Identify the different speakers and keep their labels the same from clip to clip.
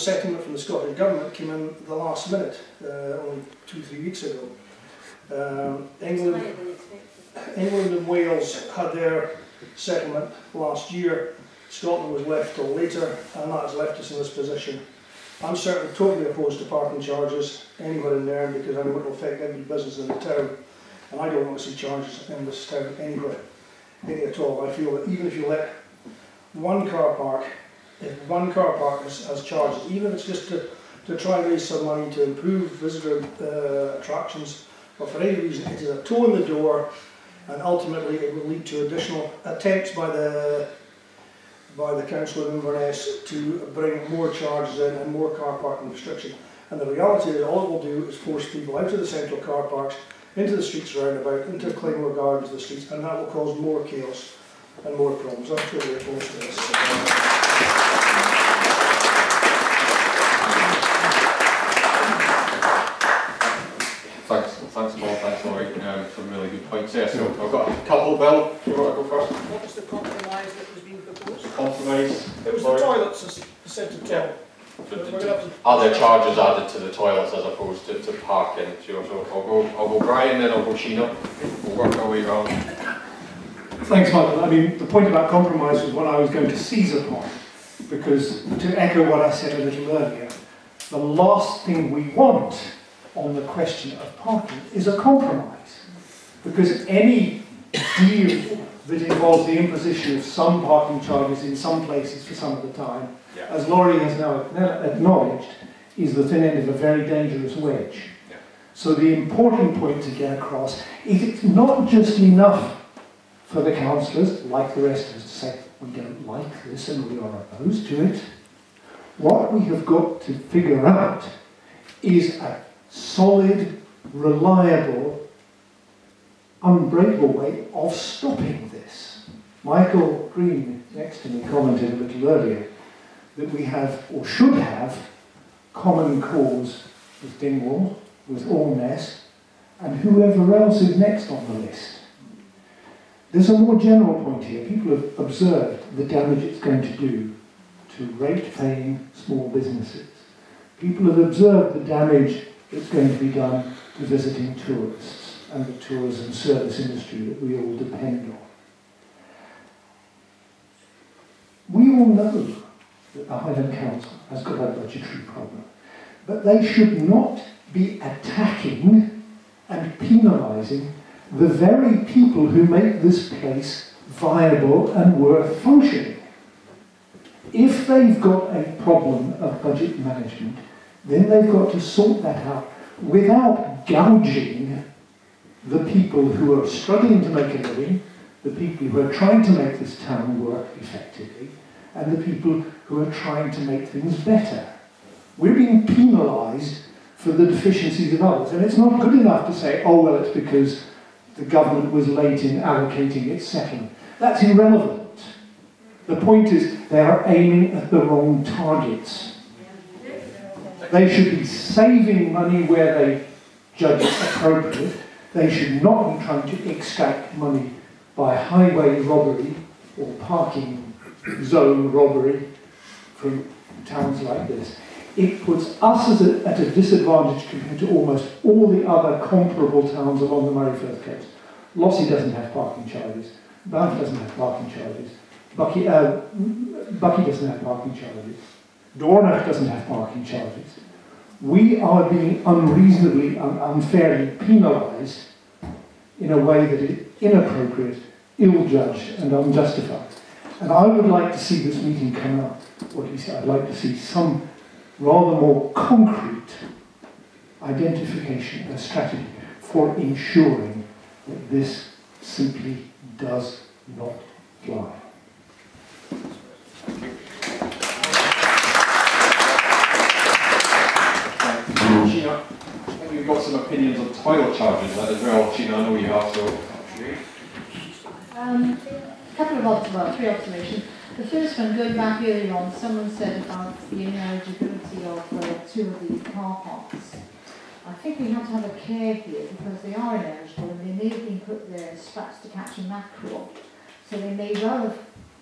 Speaker 1: settlement from the Scottish Government came in at the last minute, only 2-3 weeks ago. England and Wales had their settlement last year. Scotland was left till later, and that has left us in this position. I'm certainly totally opposed to parking charges anywhere in Nairn, because I know it will affect every business in the town, and I don't want to see charges in this town anywhere, any at all. I feel that even if you let one car park, if one car park has charges, even if it's just to try and raise some money to improve visitor attractions, or for any reason, it is a toe in the door, and ultimately it will lead to additional attempts by the council in Inverness to bring more charges in and more car parking restriction. And the reality is all it will do is force people out of the central car parks, into the streets roundabout, into Claymore Gardens, the streets, and that will cause more chaos and more problems. I'm totally opposed to this.
Speaker 2: Thanks Paul, thanks Laurie, some really good points there. So I've got a couple. Bill, do you want to go first?
Speaker 3: What was the compromise that was being proposed?
Speaker 2: Compromise?
Speaker 3: It was the toilets, as centre toilet.
Speaker 2: Are there charges added to the toilets as opposed to parking? So I'll go Brian, then I'll go Sheena. We'll work our way around.
Speaker 4: Thanks, Michael. I mean, the point about compromise was what I was going to seize upon, because to echo what I said a little earlier, the last thing we want on the question of parking is a compromise, because any deal that involves the imposition of some parking charges in some places for some of the time, as Laurie has now acknowledged, is the thin end of a very dangerous wedge. So the important point to get across is it's not just enough for the councillors, like the rest of us, to say, we don't like this and we are opposed to it. What we have got to figure out is a solid, reliable, unbreakable way of stopping this. Michael Green, next to me, commented a little earlier that we have, or should have, common cause with Dingwall, with Ormness, and whoever else is next on the list. There's a more general point here. People have observed the damage it's going to do to rate-paying small businesses. People have observed the damage that's going to be done to visiting tourists and the tourism service industry that we all depend on. We all know that the Highland Council has got a budgetary problem, but they should not be attacking and penalising the very people who make this place viable and worth functioning. If they've got a problem of budget management, then they've got to sort that out without gouging the people who are struggling to make a living, the people who are trying to make this town work effectively, and the people who are trying to make things better. We're being penalised for the deficiencies of others, and it's not good enough to say, oh well, it's because the government was late in allocating its settlement. That's irrelevant. The point is they are aiming at the wrong targets. They should be saving money where they judge it appropriate. They should not be trying to extract money by highway robbery or parking zone robbery from towns like this. It puts us at a disadvantage compared to almost all the other comparable towns along the Murray Firth coast. Lossy doesn't have parking charges. Banff doesn't have parking charges. Bucky doesn't have parking charges. Dornoch doesn't have parking charges. We are being unreasonably, unfairly penalised in a way that is inappropriate, ill-judged and unjustified. And I would like to see this meeting come up, or at least I'd like to see some rather more concrete identification and strategy for ensuring that this simply does not fly.
Speaker 2: Sheena, I think we've got some opinions on toilet charges as well. Sheena, I know you have, so.
Speaker 5: Three observations. The first one, going back earlier on, someone said about the ineligibility of two of these car parks. I think we have to have a care here because they are ineligible and they may have been put there as straps to catch a mackerel. So they may well have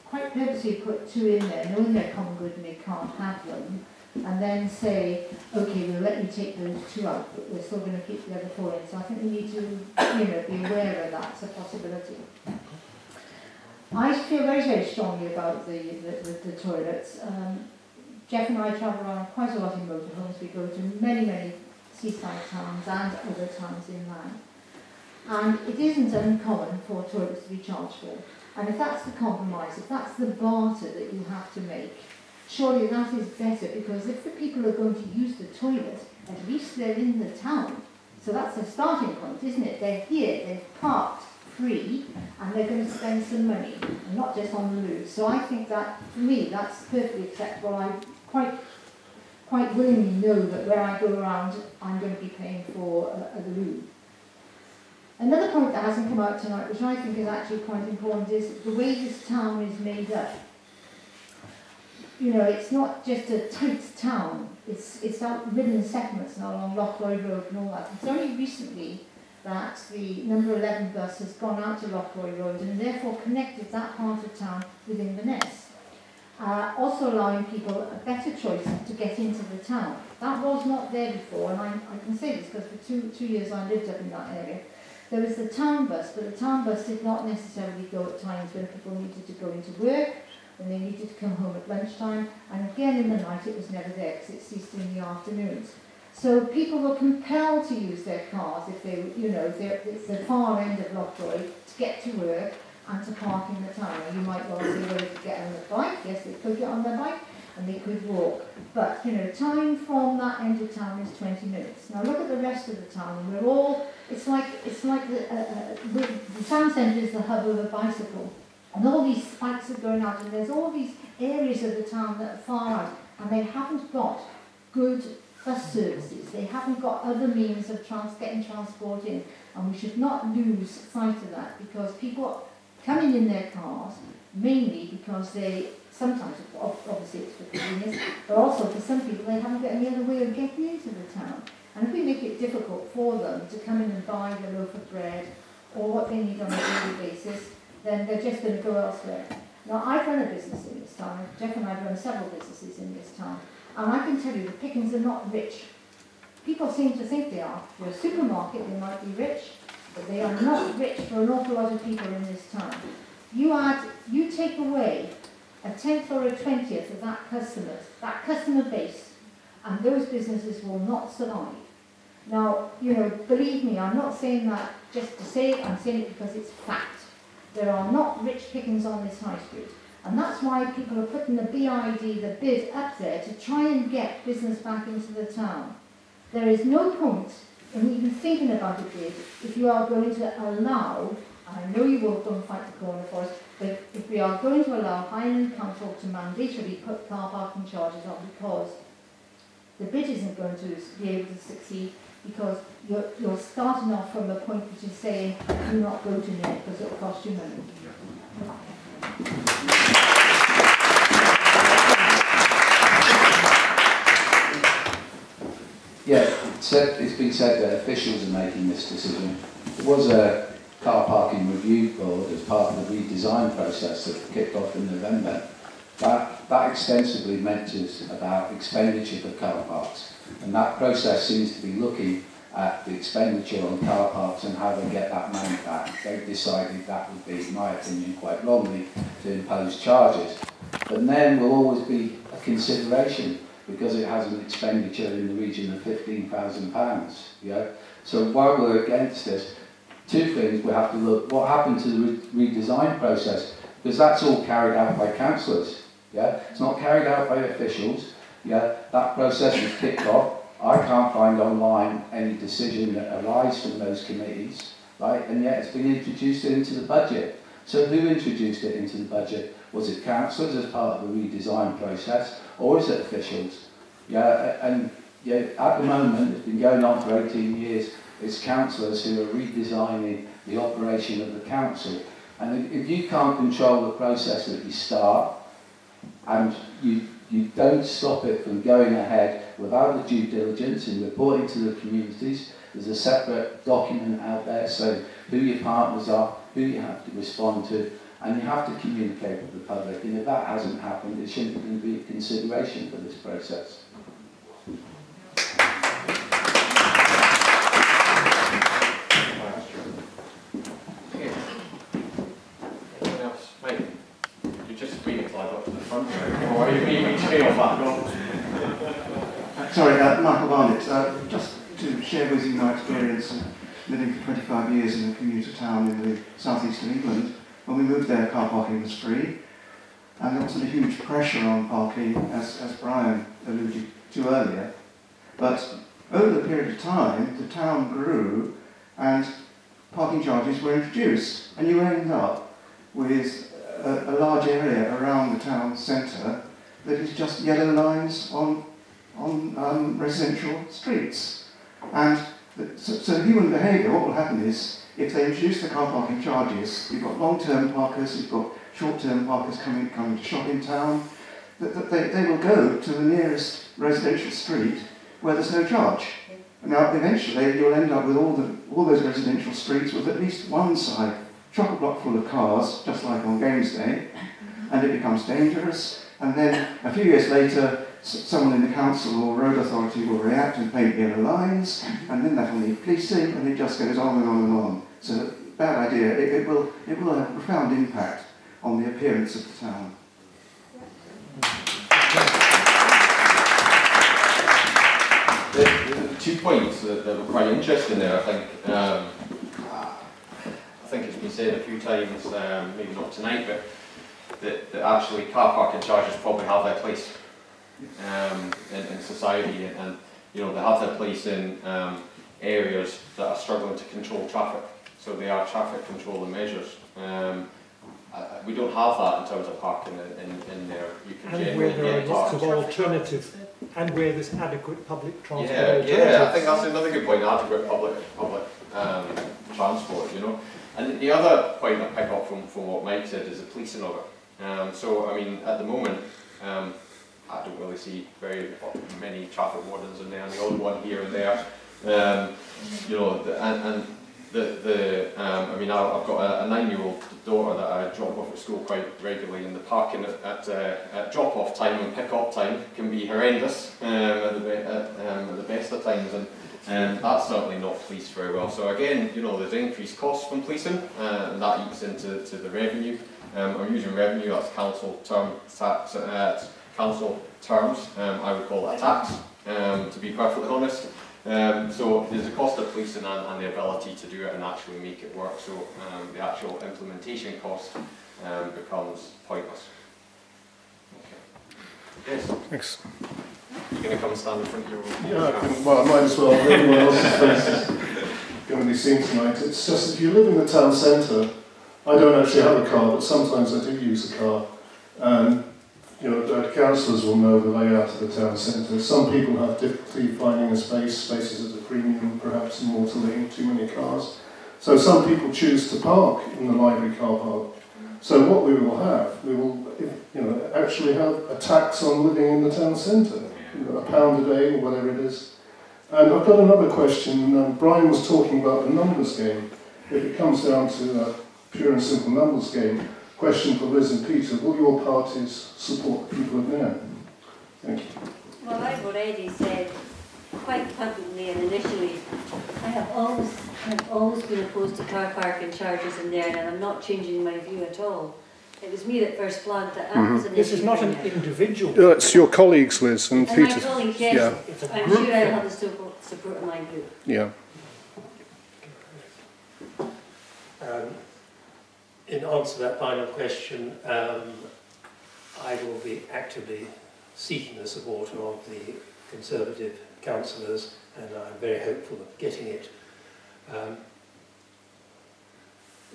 Speaker 5: quite purposely put two in there, knowing they're common good and they can't have them, and then say, okay, we'll let you take those 2 out, but we're still going to keep the other 4 in. So I think we need to, be aware of that as a possibility. I feel very, very strongly about the toilets. Jeff and I travel around quite a lot in motorhomes. We go to many, many seaside towns and other towns inland. And it isn't uncommon for toilets to be charged for. And if that's the compromise, if that's the barter that you have to make, surely that is better, because if the people are going to use the toilet, at least they're in the town. So that's a starting point, isn't it? They're here, they've parked free, and they're going to spend some money, and not just on the loo. So I think that, for me, that's perfectly acceptable. I quite willingly know that where I go around, I'm going to be paying for a loo. Another point that hasn't come out tonight, which I think is actually quite important, is the way this town is made up. It's not just a tight town. It's out ridden settlements now along Lochroy Road and all that. It's only recently that the number 11 bus has gone out to Lochroy Road and therefore connected that part of town with Inverness. Also allowing people a better choice to get into the town. That was not there before, and I can say this because for two years I lived up in that area. There was the town bus, but the town bus did not necessarily go at times when people needed to go into work, when they needed to come home at lunchtime, and again in the night it was never there because it ceased in the afternoons. So people were compelled to use their cars if they, it's the far end of Lochroy, to get to work and to park in the town. And you might well say, well, they could get on the bike. Yes, they could get on their bike, and they could walk. But, time from that end of town is 20 minutes. Now look at the rest of the town, and we're all, it's like the town centre is the hub of a bicycle. And all these spikes are going out, and there's all these areas of the town that are far out, and they haven't got good bus services. They haven't got other means of getting transport in, and we should not lose sight of that, because people are coming in their cars mainly because they, sometimes, obviously it's for convenience, but also for some people they haven't got any other way of getting into the town. And if we make it difficult for them to come in and buy their loaf of bread or what they need on a daily basis, then they're just going to go elsewhere. Now, I've run a business in this town. Jeff and I've run several businesses in this town. And I can tell you the pickings are not rich. People seem to think they are. For a supermarket, they might be rich, but they are not rich for an awful lot of people in this town. You take away a 10th or a 20th of that customer base, and those businesses will not survive. Now, believe me, I'm not saying that just to say it, I'm saying it because it's fact. There are not rich pickings on this high street. And that's why people are putting the bid up there to try and get business back into the town. There is no point in even thinking about a bid if you are going to allow, and I know you will go and fight the corner for us, but if we are going to allow Highland Council to mandatorily put car parking charges on, because the bid isn't going to be able to succeed, because you're starting off from a point which is saying, do not go to Nairn because it will cost you money.
Speaker 6: Yeah, it's been said that officials are making this decision. There was a car parking review board as part of the redesign process that kicked off in November. That extensively mentions about expenditure for car parks, and that process seems to be looking at the expenditure on car parks and how they get that money back. They've decided that would be, in my opinion, quite wrongly, to impose charges. But then will always be a consideration, because it has an expenditure in the region of £15,000. Yeah? So while we're against this, two things we have to look: what happened to the redesign process, because that's all carried out by councillors. Yeah? It's not carried out by officials. Yeah? That process was kicked off. I can't find online any decision that arises from those committees, right? And yet it's been introduced into the budget. So who introduced it into the budget? Was it councillors as part of the redesign process, or is it officials? Yeah, and yeah, at the moment, it's been going on for 18 years, it's councillors who are redesigning the operation of the council. And if you can't control the process that you start, and you don't stop it from going ahead without the due diligence in reporting to the communities, there's a separate document out there saying who your partners are, who you have to respond to, and you have to communicate with the public. And if that hasn't happened, it shouldn't be a consideration for this process.
Speaker 7: Michael Barnett. Just to share with you my experience of living for 25 years in a commuter town in the southeast of England. When we moved there, car parking was free, and there wasn't a huge pressure on parking, as Brian alluded to earlier. But over the period of time, the town grew, and parking charges were introduced, and you end up with a large area around the town centre that is just yellow lines on residential streets. And so human behaviour, what will happen is, if they introduce the car parking charges, you've got long-term parkers, you've got short-term parkers coming to shop in town, that they will go to the nearest residential street where there's no charge. Now, eventually, you'll end up with all those residential streets with at least one side chock-a-block full of cars, just like on Games Day, and it becomes dangerous. And then, a few years later, someone in the council or road authority will react and paint yellow lines, and then that will need policing, and it just goes on and on and on. So, bad idea. It will have a profound impact on the appearance of the town.
Speaker 2: The 2 points that were quite interesting there, I think it's been said a few times, maybe not tonight, but that actually car parking charges probably have their place in society, and you know, they have their place in areas that are struggling to control traffic, so they are traffic controlling measures. We don't have that in terms of parking in there. You can
Speaker 8: and where there are lots of alternatives, and where there's adequate public transport alternatives.
Speaker 2: Yeah, I think that's another good point, adequate public transport, you know. And the other point I pick up from what Mike said is the policing of it. So, I mean, at the moment, I don't really see very many traffic wardens in there, and the odd one here and there. You know, I mean, I've got a 9-year-old daughter that I drop off at school quite regularly, and the parking at drop-off time and pick-up time can be horrendous at the best of times, and that's certainly not policed very well. So again, you know, there's increased costs from policing, and that eats into the revenue. I'm using revenue, that's council terms. I would call that tax, to be perfectly honest. So there's a cost of policing and the ability to do it and actually make it work. So the actual implementation cost becomes pointless. Okay. Yes.
Speaker 9: Thanks.
Speaker 2: You're going to come stand in front of your room?
Speaker 9: Yeah, well, I might as well. Everyone else's face is going to be seen tonight. It's just if you live in the town centre, I don't actually have a car, but sometimes I do use a car. And you know, councillors will know the layout of the town centre. Some people have difficulty finding a space. Spaces at a premium, perhaps in Water Lane, too many cars. So some people choose to park in the library car park. So what we will actually have a tax on living in the town centre, £1 a day or whatever it is. And I've got another question. Brian was talking about the numbers game. If it comes down to a pure and simple numbers game, question for Liz and Peter, will your parties support the people of Nairn? Thank you.
Speaker 10: Well, I've already said quite publicly and initially, I have always been opposed to car parking charges in Nairn, and I'm not changing my view at all. It was me that first flagged that up as an issue.
Speaker 8: This is not an individual.
Speaker 9: It's your colleagues, Liz and Peter.
Speaker 10: My colleagues, yes.
Speaker 9: Yeah.
Speaker 10: I'm sure I'll have the support of my group.
Speaker 9: Yeah.
Speaker 8: In answer to that final question, I will be actively seeking the support of the Conservative councillors, and I'm very hopeful of getting it.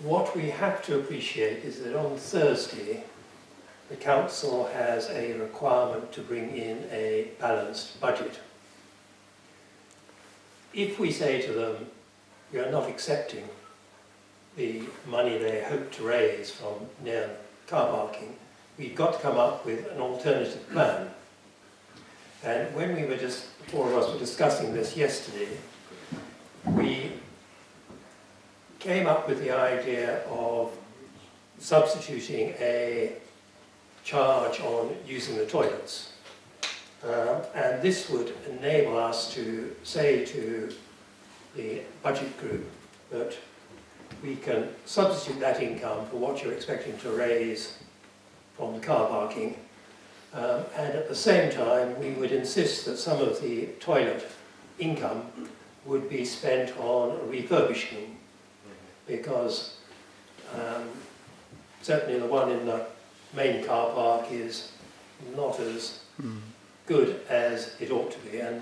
Speaker 8: What we have to appreciate is that on Thursday, the council has a requirement to bring in a balanced budget. If we say to them, we are not accepting the money they hope to raise from Nairn car parking, we've got to come up with an alternative plan. And when we were the four of us were discussing this yesterday, we came up with the idea of substituting a charge on using the toilets. And this would enable us to say to the budget group that we can substitute that income for what you're expecting to raise from the car parking, And at the same time, we would insist that some of the toilet income would be spent on refurbishing, because certainly the one in the main car park is not as good as it ought to be. And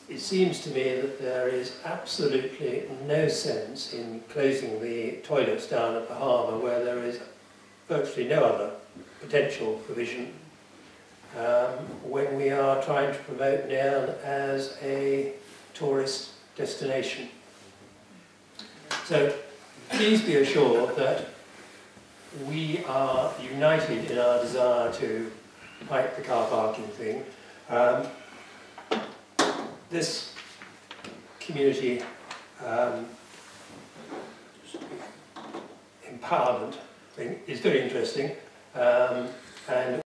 Speaker 8: it seems to me that there is absolutely no sense in closing the toilets down at the harbour, where there is virtually no other potential provision, when we are trying to promote Nairn as a tourist destination. So please be assured that we are united in our desire to fight the car parking thing. This community empowerment thing is very interesting, and